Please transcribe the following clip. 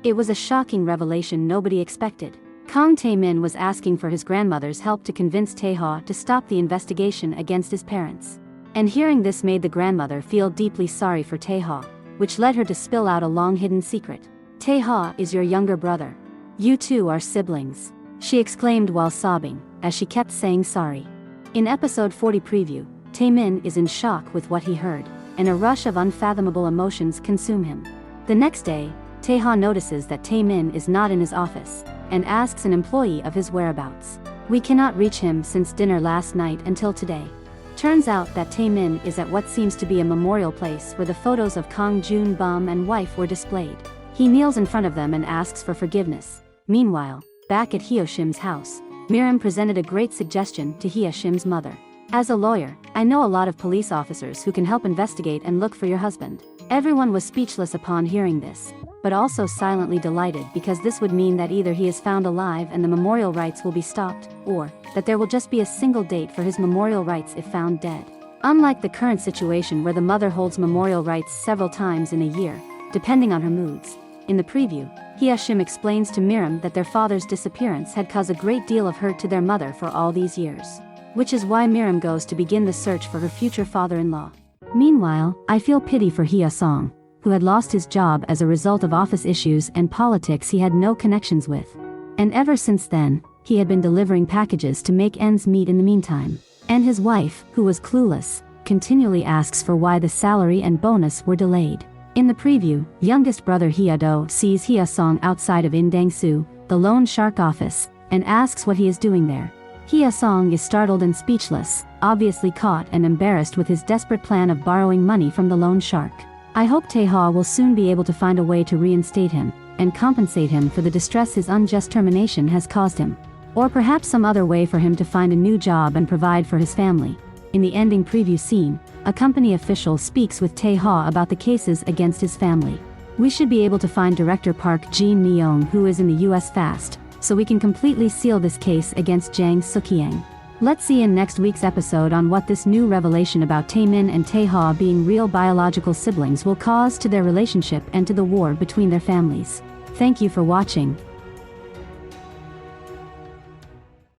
It was a shocking revelation nobody expected. Kang Tae-min was asking for his grandmother's help to convince Tae-ho to stop the investigation against his parents. And hearing this made the grandmother feel deeply sorry for Tae-ho, which led her to spill out a long-hidden secret. Tae-ho is your younger brother. You two are siblings, she exclaimed while sobbing, as she kept saying sorry. In episode 40 preview, Tae-min is in shock with what he heard, and a rush of unfathomable emotions consume him. The next day, Tae-ho notices that Tae-min is not in his office, and asks an employee of his whereabouts. We cannot reach him since dinner last night until today. Turns out that Tae-min is at what seems to be a memorial place where the photos of Kang Jun-bum and wife were displayed. He kneels in front of them and asks for forgiveness. Meanwhile, back at Hyo-shim's house, Miram presented a great suggestion to Hyo-shim's mother. As a lawyer, I know a lot of police officers who can help investigate and look for your husband. Everyone was speechless upon hearing this, but also silently delighted because this would mean that either he is found alive and the memorial rites will be stopped, or that there will just be a single date for his memorial rites if found dead. Unlike the current situation where the mother holds memorial rites several times in a year, depending on her moods. In the preview, Hyo-shim explains to Miram that their father's disappearance had caused a great deal of hurt to their mother for all these years. Which is why Miram goes to begin the search for her future father-in-law. Meanwhile, I feel pity for Hyo-song, who had lost his job as a result of office issues and politics he had no connections with. And ever since then, he had been delivering packages to make ends meet in the meantime. And his wife, who was clueless, continually asks for why the salary and bonus were delayed. In the preview, youngest brother Hyo-do sees Hyo-song outside of In-dang-soo, the loan shark office, and asks what he is doing there. Hyo-song is startled and speechless, obviously caught and embarrassed with his desperate plan of borrowing money from the loan shark. I hope Tae-ho will soon be able to find a way to reinstate him, and compensate him for the distress his unjust termination has caused him. Or perhaps some other way for him to find a new job and provide for his family. In the ending preview scene, a company official speaks with Tae-ho about the cases against his family. We should be able to find director Park Jin-myung, who is in the US fast, so we can completely seal this case against Jang Suk-hyang. Let's see in next week's episode on what this new revelation about Tae-min and Tae-ho being real biological siblings will cause to their relationship and to the war between their families. Thank you for watching.